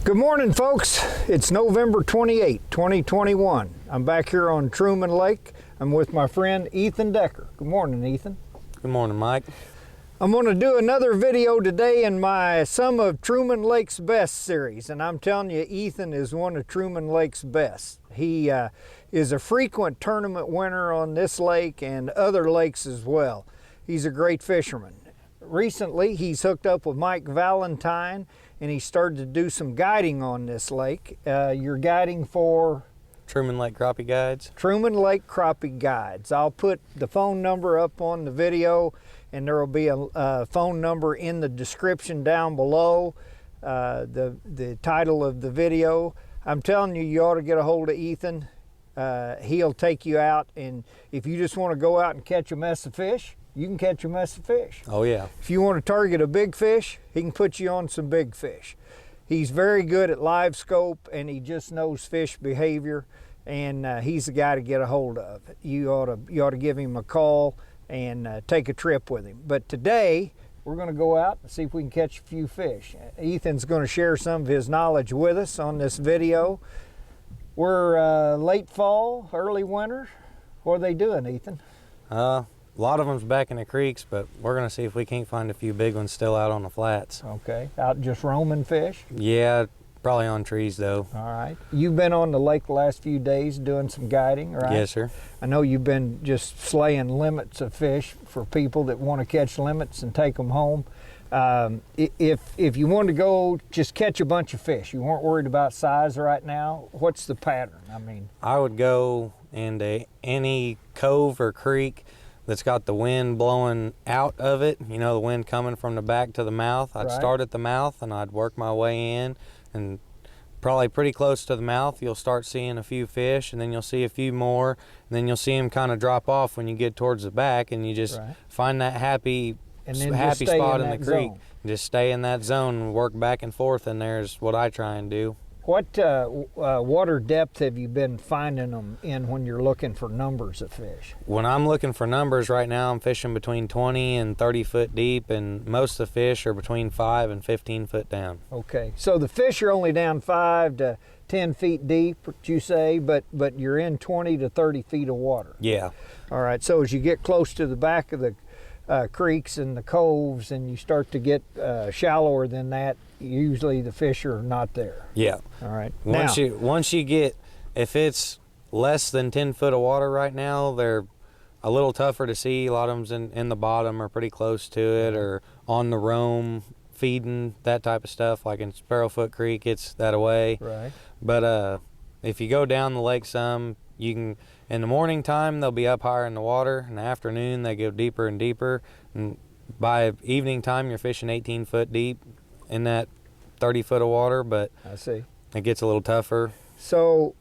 Good morning, folks. It's November 28, 2021. I'm back here on Truman Lake. I'm with my friend Ethan Decker. Good morning, Ethan. Good morning, Mike. I'm going to do another video today in my Some of Truman Lake's Best series, and I'm telling you, Ethan is one of Truman Lake's best. He is a frequent tournament winner on this lake and other lakes as well. He's a great fisherman. Recently, he's hooked up with Mike Valentine, and he started to do some guiding on this lake. You're guiding for? Truman Lake Crappie Guides. Truman Lake Crappie Guides. I'll put the phone number up on the video, and there will be a phone number in the description down below, the title of the video. I'm telling you, you ought to get a hold of Ethan. He'll take you out, and if you just want to go out and catch a mess of fish, you can catch a mess of fish. Oh yeah. If you want to target a big fish, he can put you on some big fish. He's very good at live scope, and he just knows fish behavior, and he's the guy to get a hold of. You ought to give him a call and take a trip with him. But today we're going to go out and see if we can catch a few fish. Ethan's going to share some of his knowledge with us on this video. We're late fall, early winter. What are they doing, Ethan? A lot of them's back in the creeks, but we're gonna see if we can't find a few big ones still out on the flats. Okay, out just roaming fish? Yeah, probably on trees though. All right. You've been on the lake the last few days doing some guiding, right? Yes, sir. I know you've been just slaying limits of fish for people that want to catch limits and take them home. If you want to go just catch a bunch of fish, you weren't worried about size right now, what's the pattern? I mean, I would go into any cove or creek that's got the wind blowing out of it, you know, the wind coming from the back to the mouth. I'd start at the mouth and I'd work my way in, and probably pretty close to the mouth you'll start seeing a few fish, and then you'll see a few more, and then you'll see them kind of drop off when you get towards the back, and you just find that happy spot in the creek. Just stay in that zone and work back and forth, and there's what I try and do. What water depth have you been finding them in when you're looking for numbers of fish? When I'm looking for numbers right now, I'm fishing between 20 and 30 foot deep, and most of the fish are between 5 and 15 foot down. Okay, so the fish are only down 5 to 10 feet deep, would you say, but you're in 20 to 30 feet of water. Yeah. All right, so as you get close to the back of the creeks and the coves, and you start to get shallower than that, usually the fish are not there. Yeah. All right. Once you get, if it's less than 10 foot of water right now, they're a little tougher to see. A lot of them's in the bottom or pretty close to it, or on the roam feeding, that type of stuff. Like in Sparrowfoot Creek, it's that away. Right. But if you go down the lake some, you can, in the morning time they'll be up higher in the water. In the afternoon they go deeper and deeper, and by evening time you're fishing 18 foot deep in that 30 foot of water. But I see. It gets a little tougher. So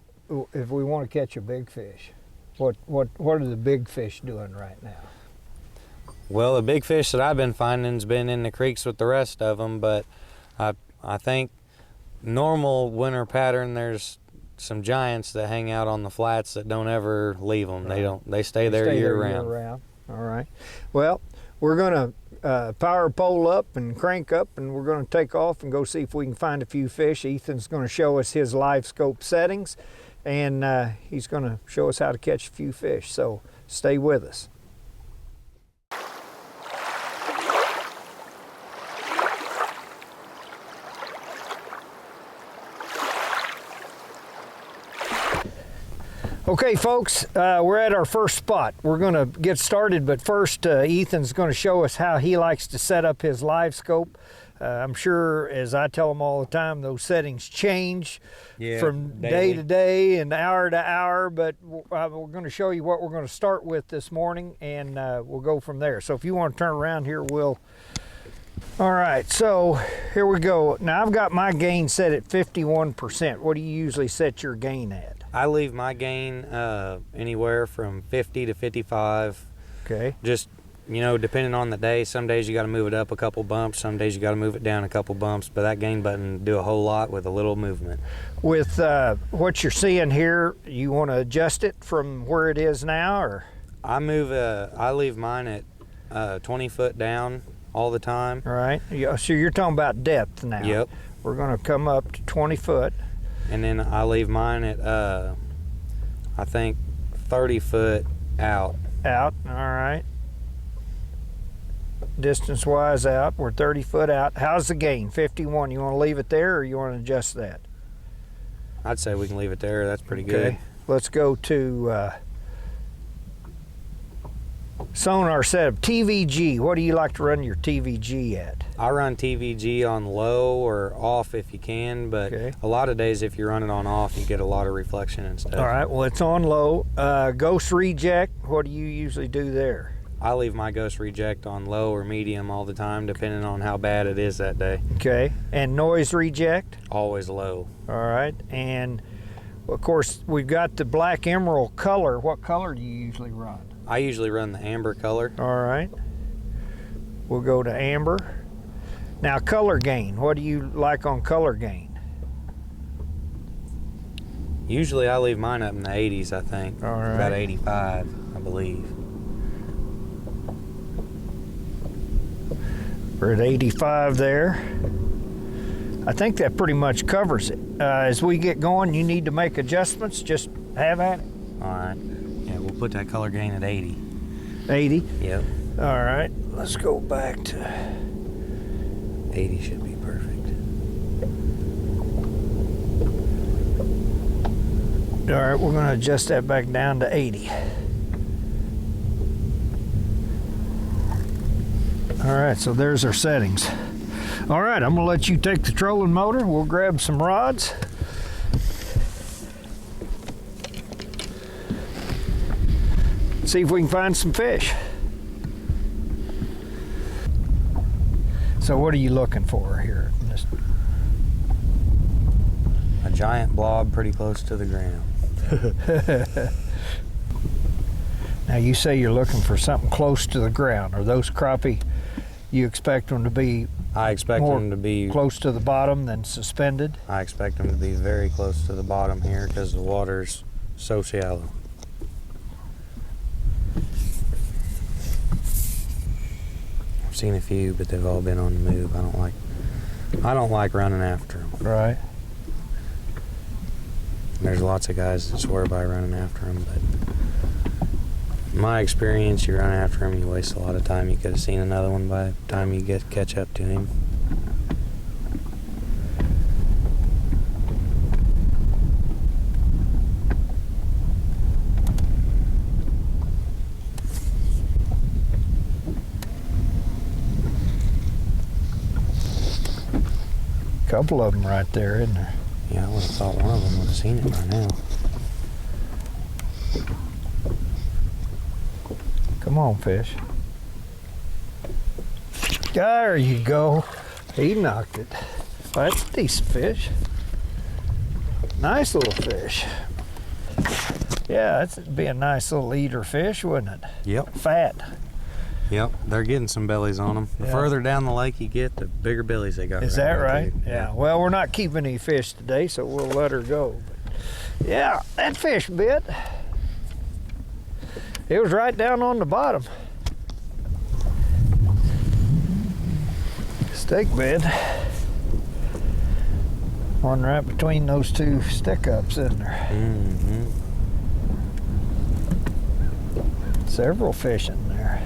if we want to catch a big fish, what are the big fish doing right now? Well, the big fish that I've been finding's been in the creeks with the rest of them, but I think normal winter pattern, there's some giants that hang out on the flats that don't ever leave them. Right. They stay there year round. All right. Well, we're going to power pole up and crank up, and we're going to take off and go see if we can find a few fish. Ethan's going to show us his live scope settings, and he's going to show us how to catch a few fish. So stay with us. Okay, folks, we're at our first spot. We're going to get started, but first Ethan's going to show us how he likes to set up his live scope. I'm sure, as I tell him all the time, those settings change from day to day and hour to hour, but we're going to show you what we're going to start with this morning, and we'll go from there. So if you want to turn around here, we'll... All right, so here we go. Now I've got my gain set at 51%. What do you usually set your gain at? I leave my gain anywhere from 50 to 55. Okay. Just, you know, depending on the day. Some days you got to move it up a couple bumps. Some days you got to move it down a couple bumps. But that gain button do a whole lot with a little movement. With what you're seeing here, you want to adjust it from where it is now, or? I leave mine at 20 foot down all the time. All right. So you're talking about depth now. Yep. We're gonna come up to 20 foot. And then I leave mine at, I think 30 foot out. Out, all right. Distance-wise out, we're 30 foot out. How's the gain? 51, you wanna leave it there or you wanna adjust that? I'd say we can leave it there, that's pretty good. Let's go to sonar setup, TVG. What do you like to run your TVG at? I run TVG on low or off if you can, but a lot of days if you run it on off, you get a lot of reflection and stuff. All right, well, it's on low. Ghost reject, what do you usually do there? I leave my ghost reject on low or medium all the time, depending on how bad it is that day. Okay, and noise reject? Always low. All right, and of course, we've got the black emerald color. What color do you usually run? I usually run the amber color. All right, we'll go to amber. Now, color gain, what do you like on color gain? Usually I leave mine up in the 80s, I think. All right. About 85, I believe. We're at 85 there. I think that pretty much covers it. As we get going, you need to make adjustments, just have at it. All right. Yeah, we'll put that color gain at 80. 80? Yep. All right, let's go back to 80 should be perfect. All right, we're going to adjust that back down to 80. All right, so there's our settings. All right, I'm going to let you take the trolling motor. We'll grab some rods. See if we can find some fish. So what are you looking for here? A giant blob pretty close to the ground. Now you say you're looking for something close to the ground. Are those crappie, you expect them to be I expect them to be close to the bottom than suspended? I expect them to be very close to the bottom here because the water's so shallow. I've seen a few, but they've all been on the move. I don't like running after them. Right. There's lots of guys that swear by running after them, but in my experience, you run after him, you waste a lot of time. You could have seen another one by the time you catch up to him. Couple of them right there, isn't there? Yeah, I would have thought one of them would have seen it by now. Come on, fish. There you go. He knocked it. Well, that's a decent fish. Nice little fish. Yeah, that'd be a nice little eater fish, wouldn't it? Yep. Fat. Yep, they're getting some bellies on them. The further down the lake you get, the bigger bellies they got. Is that right? Yeah. Well, we're not keeping any fish today, so we'll let her go. But yeah, that fish bit. It was right down on the bottom. Steak bed. One right between those two stick-ups, isn't there? Mm-hmm. Several fish in there.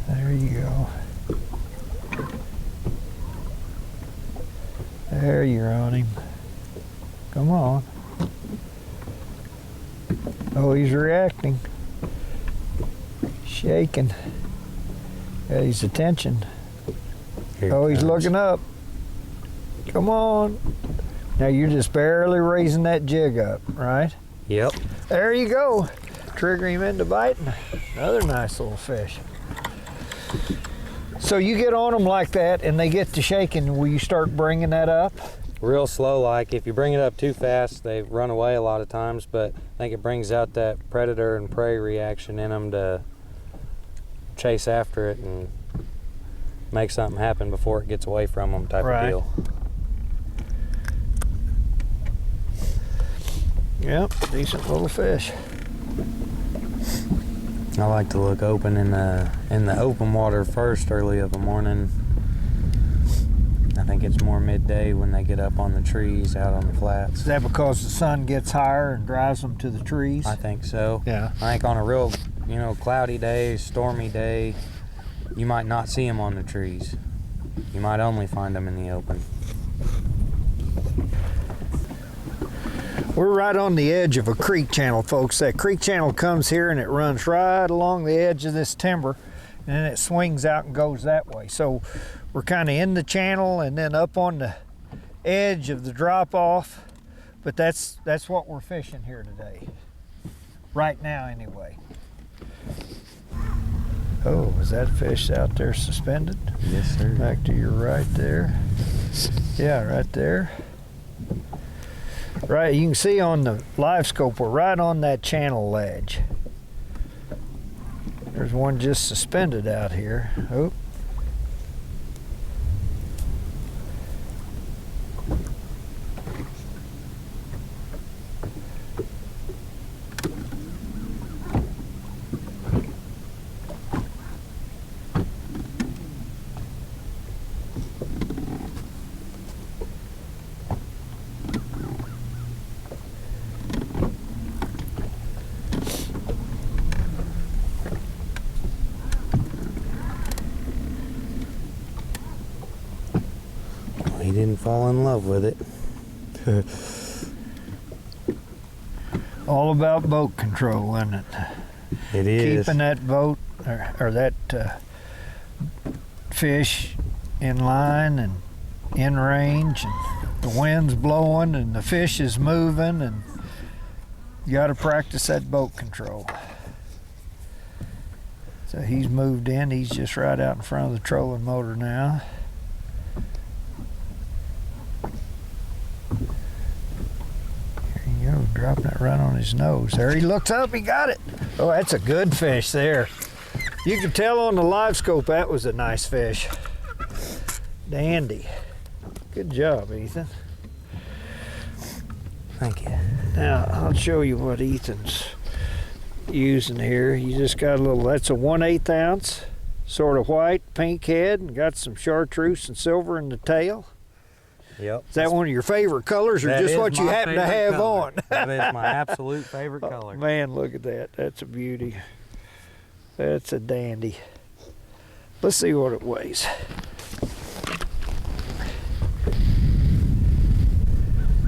There you go. There you're on him. Come on. Oh, he's reacting. Shaking. Got his attention. Oh, he's looking up. Come on. Now you're just barely raising that jig up, right? Yep. There you go. Trigger him into biting. Another nice little fish. So you get on them like that and they get to shaking, will you start bringing that up? Real slow like. If you bring it up too fast, they run away a lot of times, but I think it brings out that predator and prey reaction in them to chase after it and make something happen before it gets away from them type of deal. Yep, decent little fish. I like to look open in the open water first early of the morning. I think it's more midday when they get up on the trees out on the flats. Is that because the sun gets higher and drives them to the trees? I think so. Yeah. I think on a real, cloudy day, stormy day, you might not see them on the trees. You might only find them in the open. We're right on the edge of a creek channel, folks. That creek channel comes here and it runs right along the edge of this timber, and then it swings out and goes that way. So we're kind of in the channel and then up on the edge of the drop off, but that's what we're fishing here today. Right now anyway. Oh, is that fish out there suspended? Yes, sir. Back to your right there. Yeah, right there. Right, you can see on the live scope, we're right on that channel ledge. There's one just suspended out here. Oh. He didn't fall in love with it. All about boat control, isn't it? It is. Keeping that boat or that fish in line and in range, and the wind's blowing and the fish is moving, and you got to practice that boat control. So he's moved in. He's just right out in front of the trolling motor now. There you go, dropping it right on his nose. There he looks up, he got it. Oh, that's a good fish there. You can tell on the live scope that was a nice fish. Dandy. Good job, Ethan. Thank you. Now, I'll show you what Ethan's using here. You just got a little, that's a 1/8 ounce, sort of white, pink head, and got some chartreuse and silver in the tail. Yep. Is that one of your favorite colors, or That just is what you my happen to favorite have color. on? That is my absolute favorite Oh, color. man, look at that. That's a beauty. That's a dandy. Let's see what it weighs.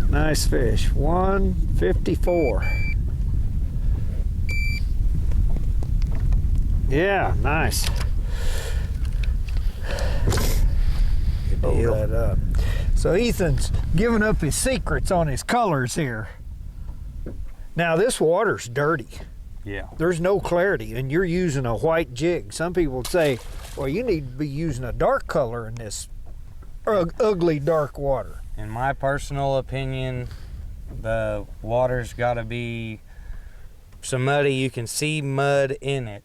Nice fish. 154. Yeah, nice. Good Hold deal. that up. So Ethan's giving up his secrets on his colors here. Now this water's dirty. Yeah. There's no clarity, and you're using a white jig. Some people would say, well, you need to be using a dark color in this ugly dark water. In my personal opinion, the water's got to be so muddy you can see mud in it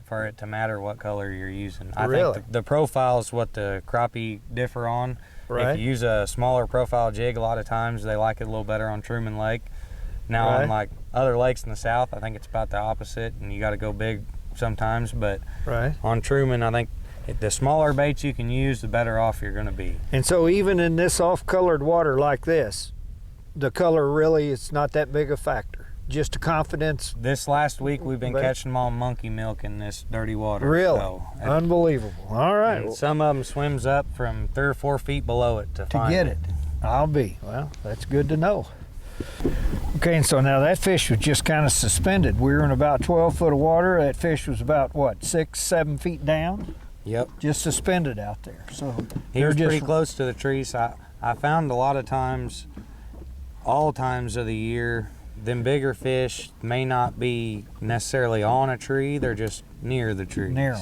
for it to matter what color you're using. I Really? think the profile is what the crappie differ on. Right. If you use a smaller profile jig, a lot of times they like it a little better on Truman Lake. Now Right. on like other lakes in the south, I think it's about the opposite, and you got to go big sometimes. But Right. on Truman, I think the smaller baits you can use, the better off you're going to be. And so even in this off-colored water like this, the color really is not that big a factor. Just a confidence. This last week, we've been Bait. catching them on monkey milk in this dirty water. Really? So, Unbelievable. All right. and some of them swims up from 3 or 4 feet below it to find get it. I'll be. Well, that's good to know. Okay, and so now that fish was just kind of suspended. We were in about 12 foot of water. That fish was about, what, 6, 7 feet down? Yep. Just suspended out there. So He they're was just, pretty close to the trees. I found a lot of times, all times of the year, them bigger fish may not be necessarily on a tree. They're just near the trees. Near 'em.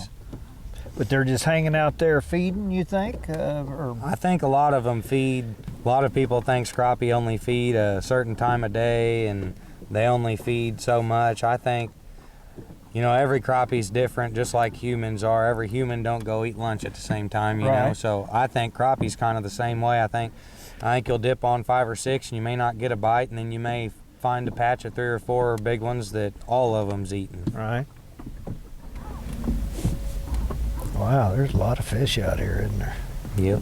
But they're just hanging out there feeding, you think? Or I think a lot of them feed. A lot of people think crappie only feed a certain time of day and they only feed so much. I think, every crappie's different, just like humans are. Every human don't go eat lunch at the same time, you know. Right. So I think crappie's kind of the same way. I think you'll dip on 5 or 6 and you may not get a bite, and then you may find a patch of 3 or 4 big ones that all of them's eating. Right. Wow, there's a lot of fish out here, isn't there? Yep.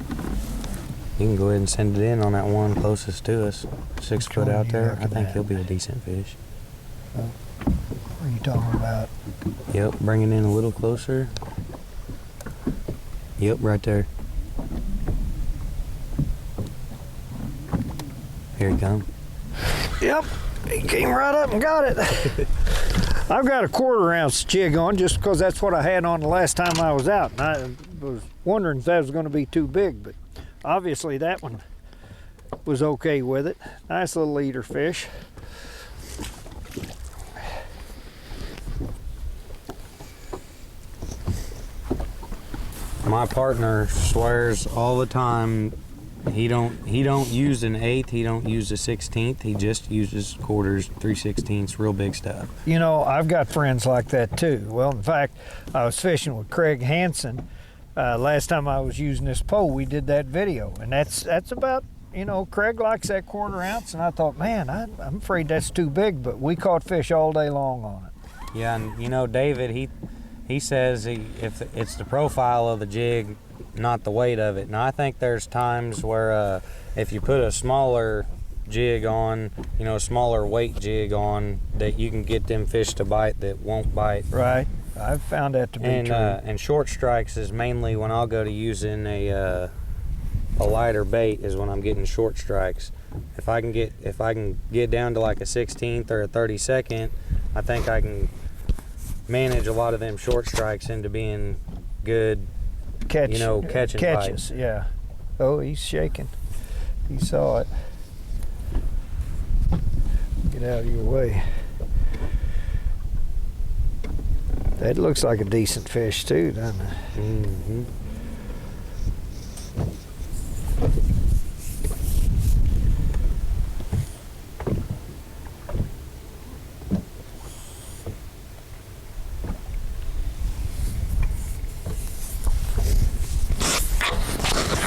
You can go ahead and send it in on that one closest to us. 6 foot out there. I think he'll be a decent fish. What are you talking about? Yep, bring it in a little closer. Yep, right there. Here he comes. Yep, he came right up and got it. I've got a 1/4 ounce jig on just because that's what I had on the last time I was out. And I was wondering if that was going to be too big, but obviously that one was okay with it. Nice little eater fish. My partner swears all the time he don't use an 1/8, he don't use a 1/16, he just uses quarters, 3/16, real big stuff. You know, I've got friends like that too. Well, in fact, I was fishing with Craig Hansen last time I was using this pole. We did that video, and that's about, you know, Craig likes that 1/4 ounce, and I thought, man, I'm afraid that's too big, but we caught fish all day long on it. Yeah, and you know, David, he says if it's the profile of the jig, not the weight of it. And I think there's times where if you put a smaller jig on, you know, a smaller weight jig on, that you can get them fish to bite that won't bite. Right. I've found that to be true. And short strikes is mainly when I'll go to using a lighter bait is when I'm getting short strikes. If I can get down to like a 1/16 or a 32nd, I think I can manage a lot of them short strikes into being good, catching catches. bites. Yeah. Oh, he's shaking. He saw it. Get out of your way. That looks like a decent fish too, doesn't it? Mm-hmm.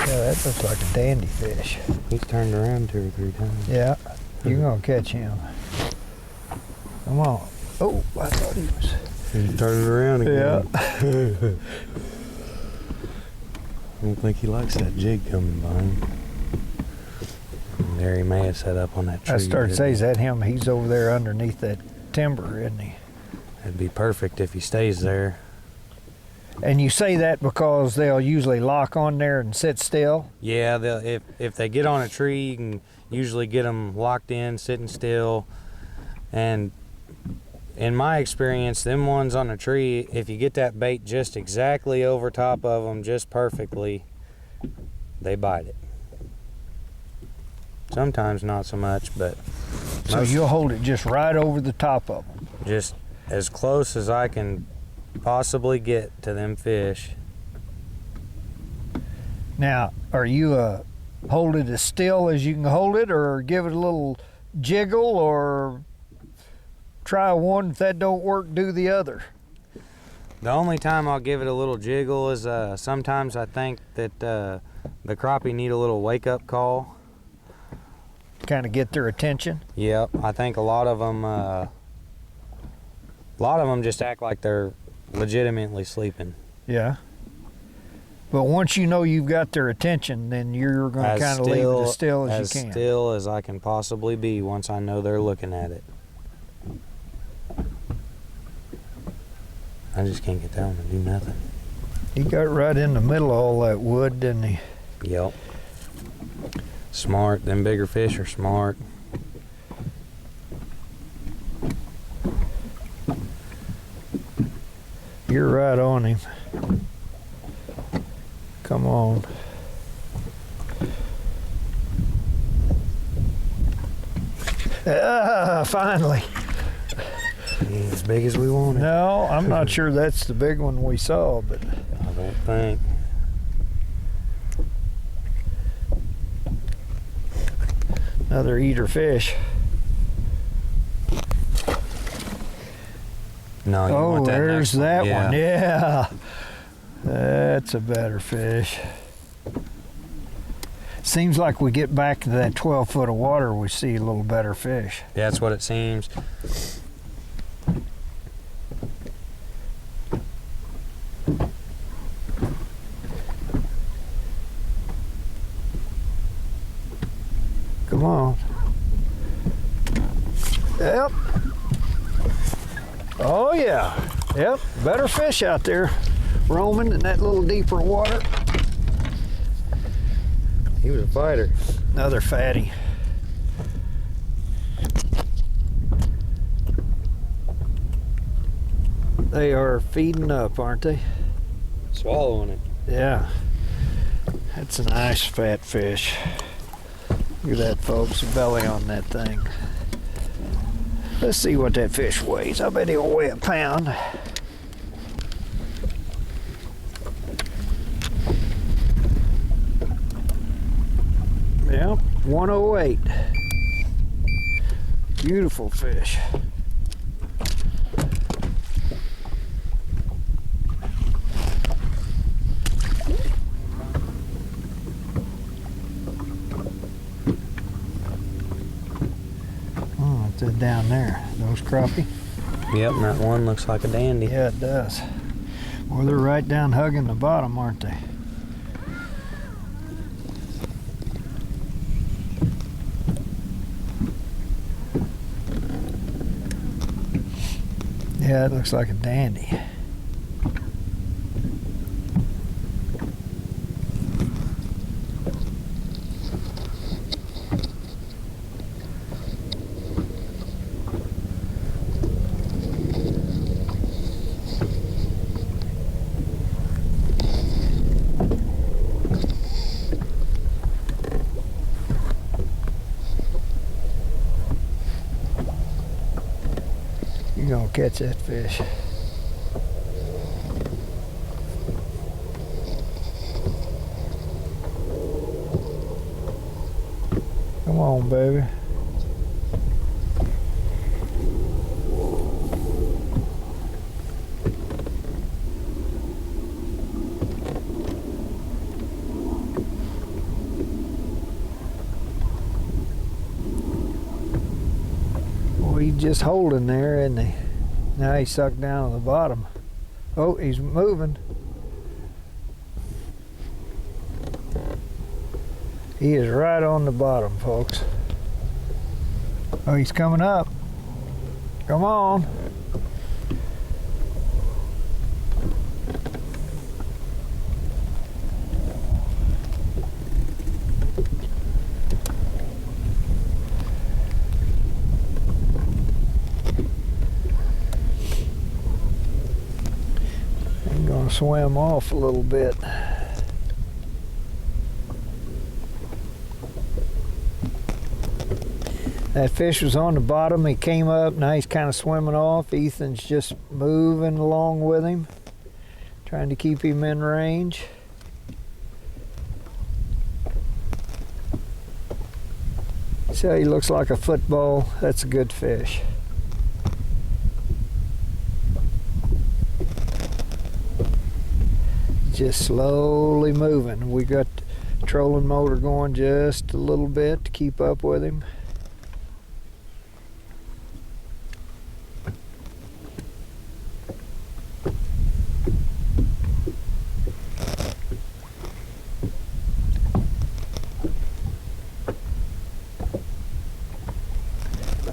Yeah, that looks like a dandy fish. He's turned around 2 or 3 times. Yeah, you're gonna catch him. Come on. Oh, I thought he was. He's turning around again. Yeah. I don't think he likes that jig coming by him. And there he may have set up on that tree. I started to say, is that him? He's over there underneath that timber, isn't he? It'd be perfect if he stays there. And you say that because they'll usually lock on there and sit still? Yeah, if they get on a tree, you can usually get them locked in, sitting still. And in my experience, them ones on a tree, if you get that bait just exactly over top of them, just perfectly, they bite it. Sometimes not so much, but... So you'll hold it just right over the top of them? Just as close as I can possibly get to them fish. Now, are you hold it as still as you can hold it, or give it a little jiggle, or try one? If that don't work, do the other? The only time I'll give it a little jiggle is sometimes I think that the crappie need a little wake-up call. Kind of get their attention? Yep, I think a lot of them just act like they're legitimately sleeping. Yeah. But once you know you've got their attention, then you're going to kind of leave it as still as you can. As still as I can possibly be once I know they're looking at it. I just can't get that one to do nothing. He got right in the middle of all that wood, didn't he? Yep. Smart. Them bigger fish are smart. You're right on him. Come on. Finally. Ain't as big as we wanted. No, I'm not sure that's the big one we saw, but I don't think. another eater fish. No, you want that there's next one. that Yeah. one. Yeah. That's a better fish. Seems like we get back to that 12 foot of water, we see a little better fish. Yeah, that's what it seems. Come on. Yep. Oh yeah. Yep. Better fish out there roaming in that little deeper water. He was a fighter. Another fatty. They are feeding up, aren't they? Swallowing it. Yeah. That's a nice fat fish. Look at that, folks, the belly on that thing. Let's see what that fish weighs. I bet he'll weigh a pound. Yep, 108. Beautiful fish. Oh, it's down there. Those crappie? Yep, and that one looks like a dandy. Yeah, it does. Well, they're right down hugging the bottom, aren't they? Yeah, it looks like a dandy. You're gonna catch that fish. Come on, baby. Well, he's just holding there, isn't he? Now he's sucked down to the bottom. Oh, he's moving. He is right on the bottom, folks. Oh, he's coming up. Come on. I'm gonna swim off a little bit. That fish was on the bottom, he came up, now he's kind of swimming off. Ethan's just moving along with him, trying to keep him in range. See how he looks like a football? That's a good fish. Just slowly moving. We got the trolling motor going just a little bit to keep up with him.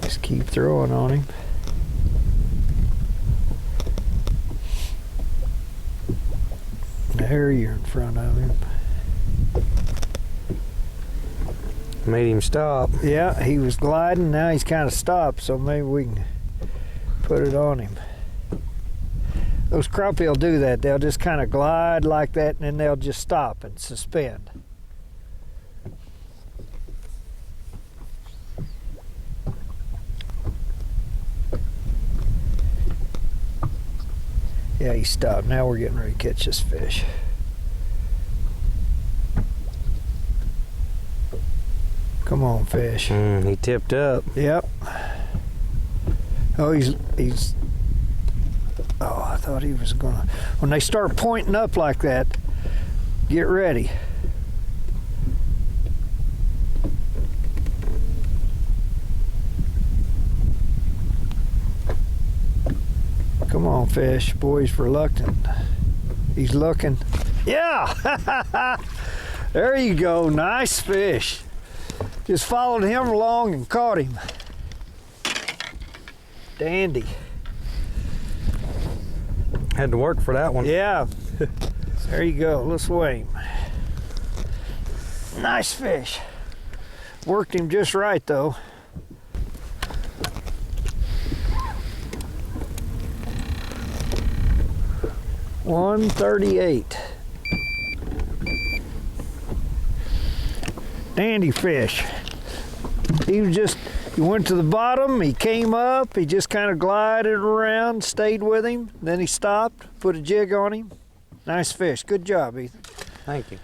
Just keep throwing on him. There you're in front of him. Made him stop. Yeah, he was gliding, now he's kind of stopped, so maybe we can put it on him. Those crappie will do that. They'll just kind of glide like that, and then they'll just stop and suspend. Yeah, he stopped. Now we're getting ready to catch this fish. Come on, fish. He tipped up. Yep. Oh, he's. Oh, I thought he was gonna. When they start pointing up like that, get ready. on, fish. Boy, he's reluctant. He's looking. Yeah! There you go. Nice fish. Just followed him along and caught him. Dandy. Had to work for that one. Yeah. There you go. Let's weigh him. Nice fish. Worked him just right though. $138. Dandy fish. He went to the bottom, he came up, he just kind of glided around, stayed with him, then he stopped, put a jig on him. Nice fish. Good job, Ethan. Thank you.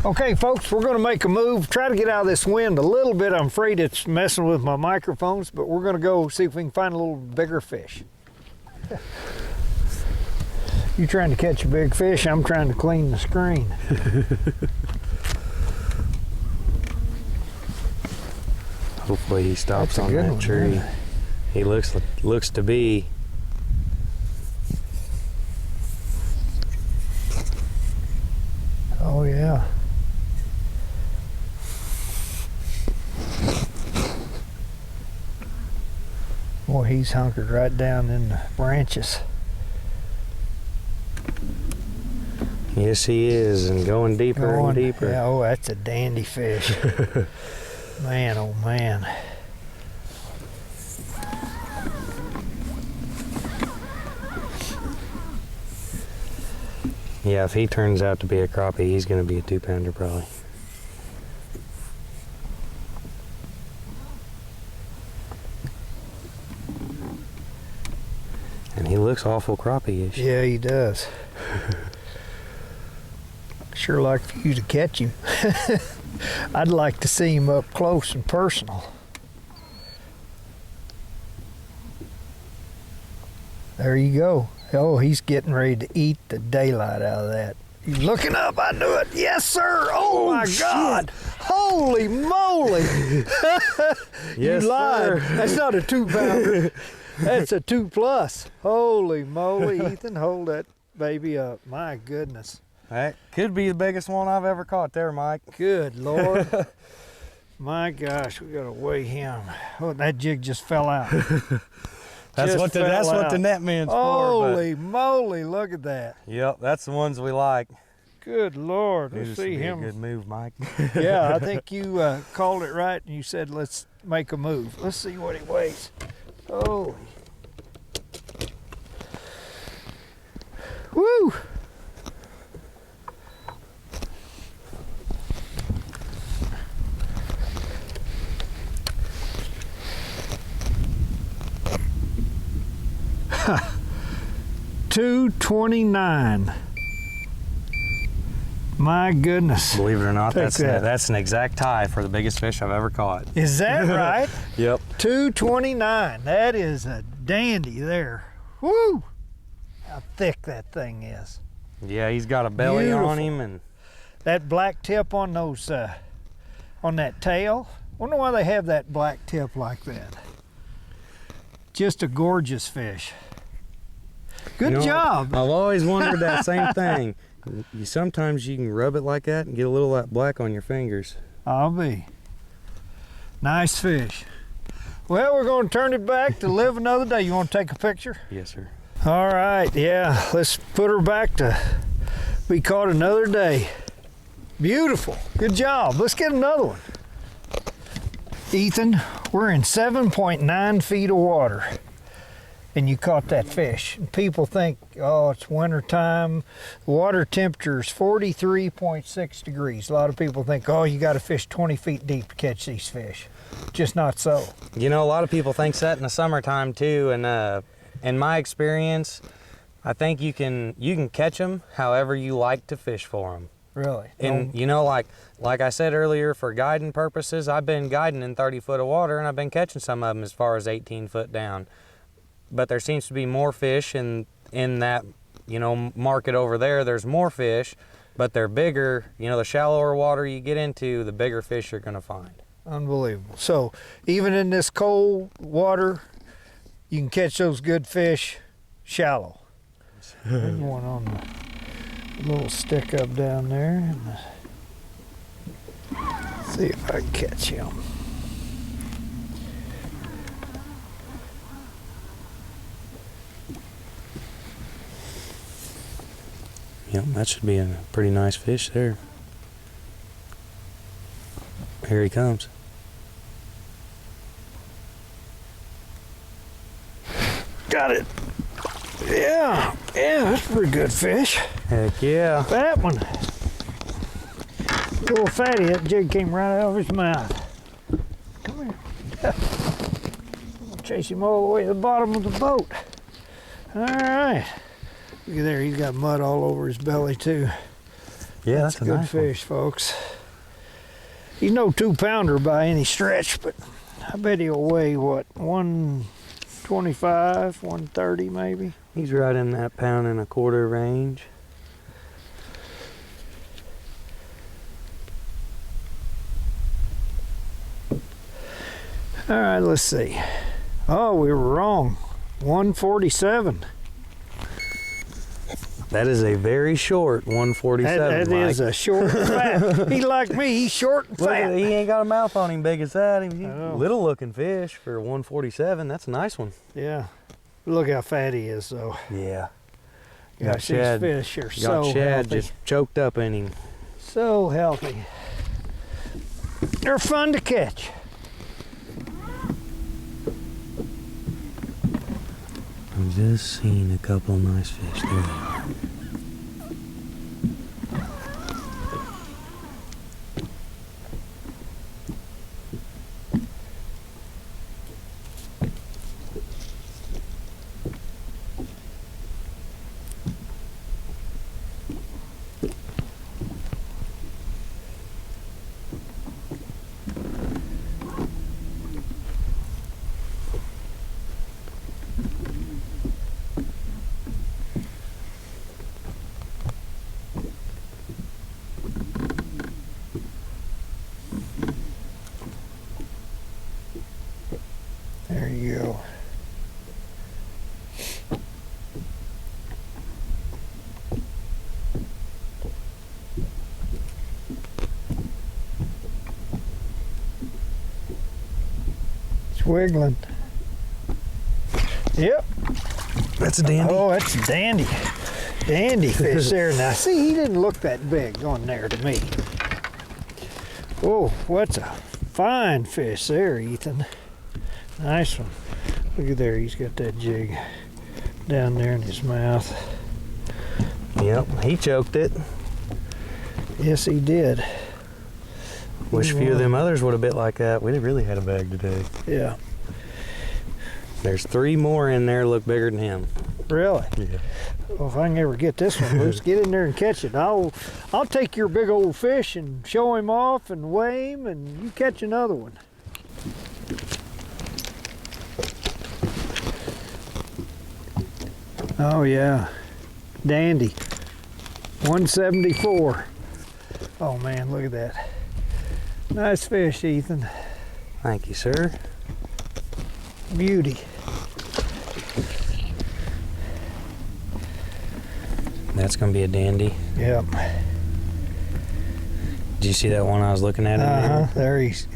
Okay, folks, we're going to make a move, try to get out of this wind a little bit. I'm afraid it's messing with my microphones, but we're going to go see if we can find a little bigger fish. You trying to catch a big fish, I'm trying to clean the screen. Hopefully he stops on that tree. Yeah. He looks to be. Oh yeah. Boy, he's hunkered right down in the branches. Yes, he is, and going deeper and deeper. Yeah, oh, that's a dandy fish. Man, oh man. Yeah, if he turns out to be a crappie, he's going to be a 2-pounder probably. And he looks awful crappie-ish. Yeah, he does. Sure like for you to catch him. I'd like to see him up close and personal. There you go. Oh, he's getting ready to eat the daylight out of that. He's looking up. I knew it. Yes, sir. Oh my God. Holy moly. Yes, you lied. sir. That's not a 2-pounder. That's a 2+. Holy moly, Ethan. Hold that baby up. My goodness. That could be the biggest one I've ever caught there, Mike. Good Lord. My gosh, we gotta weigh him. Oh, that jig just fell out. That's what the net man's for. Holy moly, look at that. Yep, that's the ones we like. Good Lord, let's This see would be him. a good move, Mike. Yeah, I think you called it right and you said let's make a move. Let's see what he weighs. Holy. Woo! $229. My goodness. Believe it or not, Take that. that's an exact tie for the biggest fish I've ever caught. Is that right? Yep. 229. That is a dandy there. Woo! How thick that thing is. Yeah, he's got a belly on him, and That black tip on those, on that tail. Wonder why they have that black tip like that. Just a gorgeous fish. Good job. I've always wondered that same thing. Sometimes you can rub it like that and get a little of that black on your fingers. I'll be. Nice fish. Well, we're going to turn it back to live another day. You want to take a picture? Yes, sir. All right, yeah, let's put her back to be caught another day. Beautiful. Good job. Let's get another one. Ethan, we're in 7.9 feet of water. And you caught that fish. And people think, oh, it's winter time. The water temperature is 43.6 degrees. A lot of people think, oh, you got to fish 20 feet deep to catch these fish. Just not so. You know, a lot of people think that in the summertime too, and in my experience, I think you can catch them however you like to fish for them. Really? And you know, like I said earlier, for guiding purposes, I've been guiding in 30 foot of water, and I've been catching some of them as far as 18 foot down. But there seems to be more fish in that, you know, market over there. There's more fish, but they're bigger. You know, the shallower water you get into, the bigger fish you're going to find. Unbelievable. So even in this cold water, You can catch those good fish shallow. There's one on the little stick up down there. See if I can catch him. Yep, that should be a pretty nice fish there. Here he comes. Got it. Yeah, that's a pretty good fish. Heck yeah. That one. Little fatty, that jig came right out of his mouth. Come here. I'll chase him all the way to the bottom of the boat. All right. Look at there, he's got mud all over his belly too. Yeah, that's a good nice fish, folks. He's no 2-pounder by any stretch, but I bet he'll weigh what, 125, 130 maybe. He's right in that 1.25 pound range. All right, let's see. Oh, we were wrong. 147. That is a very short 147. That is a short and fat. He like me, he's short and fat. He ain't got a mouth on him big as that. He's a little looking fish for 147. That's a nice one. Yeah. Look how fat he is, though. Yeah. Gosh, these fish are so got shad healthy. just choked up in him. So healthy. They're fun to catch. I'm just seeing a couple of nice fish. There they are. There you go. It's wiggling. Yep. That's a dandy. Oh, that's a dandy. Dandy fish there. Now, see, he didn't look that big going there to me. Oh, what's a fine fish there, Ethan. Nice one. Look at there, he's got that jig down there in his mouth. Yep, he choked it. Yes, he did. Wish a few of them others would have bit like that. We really had a bag today. Yeah. There's 3 more in there look bigger than him. Really? Yeah. Well, if I can ever get this one loose, get in there and catch it. I'll take your big old fish and show him off and weigh him, and you catch another one. Oh yeah, dandy. 174. Oh man, look at that. Nice fish, Ethan. Thank you, sir. Beauty. That's gonna be a dandy. Yep. Did you see that one I was looking at? There he's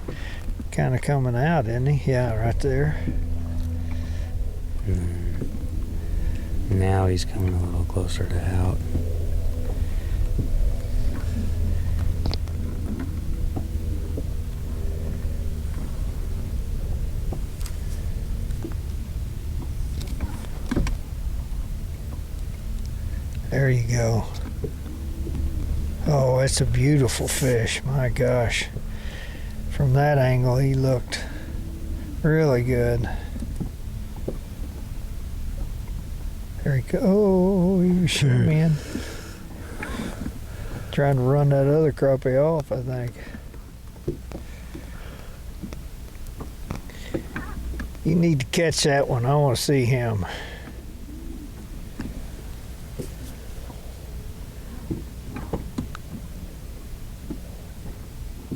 kind of coming out, isn't he? Yeah, right there. Now he's coming a little closer to out. There you go. Oh, it's a beautiful fish. My gosh. From that angle, he looked really good. There he goes. Oh, he was shimmying. Trying to run that other crappie off, I think. You need to catch that one. I want to see him.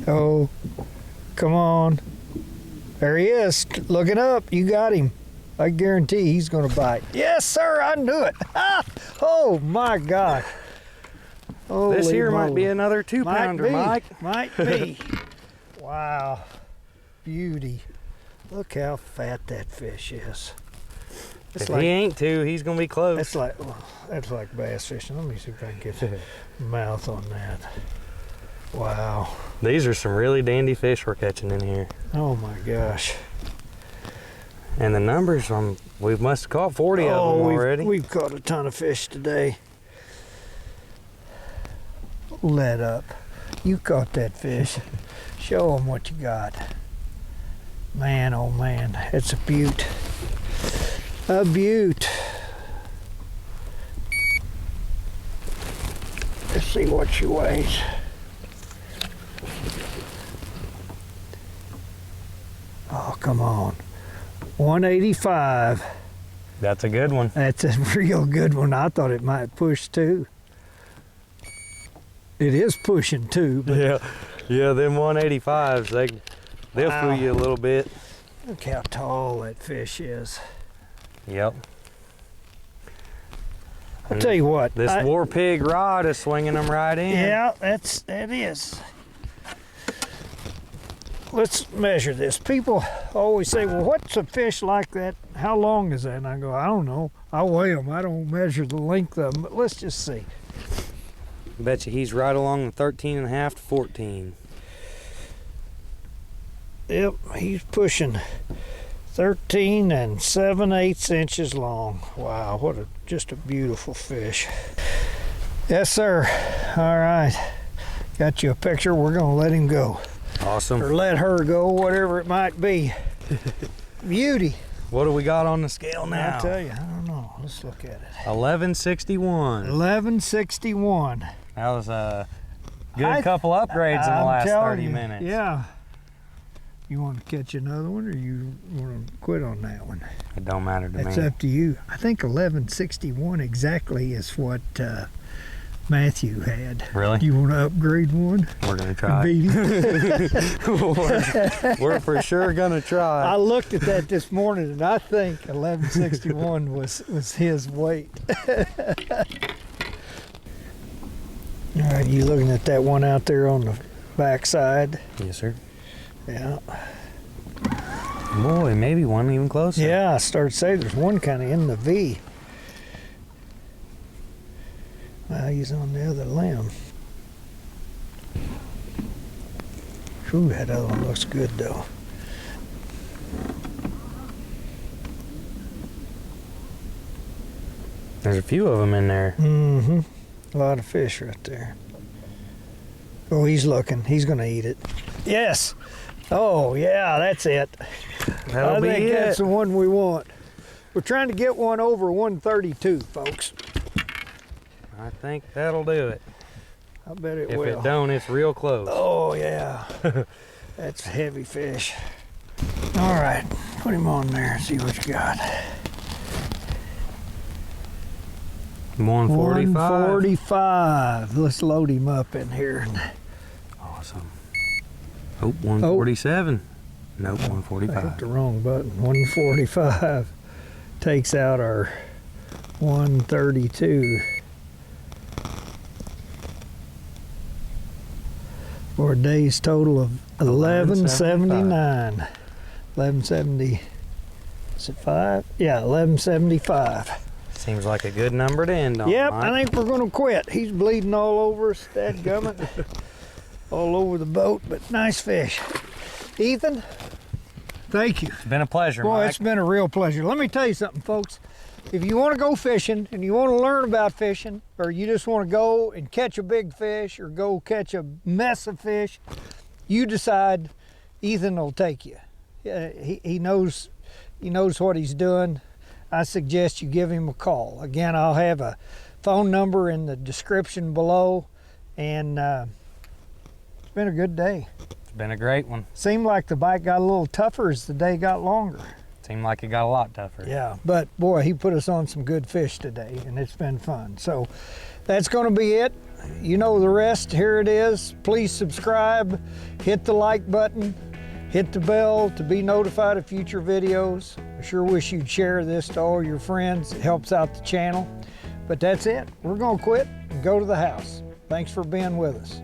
Oh, come on. There he is, looking up. You got him. I guarantee he's gonna bite. Yes, sir, I knew it. Oh my God. Holy this here moly. might be another 2-pounder, Mike. Might be. Wow, beauty. Look how fat that fish is. If he ain't two, he's gonna be close. That's like bass fishing. Let me see if I can get the mouth on that. Wow. These are some really dandy fish we're catching in here. Oh my gosh. And the numbers, we must have caught 40 of them already. We've caught a ton of fish today. Let up. You caught that fish. Show them what you got. Man, oh man, it's a beaut. A beaut. Let's see what she weighs. Oh, come on. 185. That's a good one. That's a real good one. I thought it might push too. It is pushing too. But Yeah, them 185s, they'll fool you a little bit. look how tall that fish is. Yep. I'll tell you what. This war pig rod is swinging them right in. Yeah, that is. Let's measure this. People always say, well, what's a fish like that? How long is that? And I go, I don't know. I weigh them. I don't measure the length of them, but let's just see. I bet you he's right along the 13 and a half to 14. Yep, he's pushing 13 and 7/8 inches long. Wow, what just a beautiful fish. Yes, sir. All right. Got you a picture. We're going to let him go. Awesome. Or let her go, whatever it might be. Beauty. What do we got on the scale now? I'll tell you, I don't know. Let's look at it. 1161. 1161. That was a good couple upgrades in the last 30 minutes. Yeah. You want to catch another one, or you want to quit on that one? It don't matter to me. It's up to you. I think 1161 exactly is what Matthew had. Really? You want to upgrade one? We're going to try. Beat him? We're for sure going to try. I looked at that this morning, and I think 1161 was his weight. All right, you looking at that one out there on the back side? Yes, sir. Yeah. Boy, maybe one even closer. Yeah, I started to say there's one kind of in the V. Well, he's on the other limb. Ooh, that other one looks good though. There's a few of them in there. Mm-hmm. A lot of fish right there. Oh, he's looking. He's gonna eat it. Yes. Oh, yeah, that's it. That'll be it. That's the one we want. We're trying to get one over 132, folks. I think that'll do it. I bet it If will. it don't, it's real close. Oh, yeah. That's a heavy fish. All right, put him on there and see what you got. 145. 145. Let's load him up in here. Awesome. Oh, 147. Nope, I hit 145. the wrong button. 145 takes out our 132. For a day's total of 1179. 1170. Is it 5? Yeah, 1175. Seems like a good number to end on. Yep, Mike. I think we're going to quit. He's bleeding all over us, dadgummit. All over the boat, but nice fish. Ethan, thank you. It's been a pleasure, Boy, Mike. it's been a real pleasure. Let me tell you something, folks. If you want to go fishing and you want to learn about fishing, or you just want to go and catch a big fish or go catch a mess of fish, you decide. Ethan will take you. He knows what he's doing. I suggest you give him a call. Again, I'll have a phone number in the description below, and it's been a good day. It's been a great one. Seemed like the bite got a little tougher as the day got longer. Seemed like it got a lot tougher. Yeah, but boy, he put us on some good fish today, and it's been fun. So that's going to be it. You know the rest. Here it is. Please subscribe, hit the like button, Hit the bell to be notified of future videos. I sure wish you'd share this to all your friends. It helps out the channel. But that's it. We're gonna quit and go to the house. Thanks for being with us.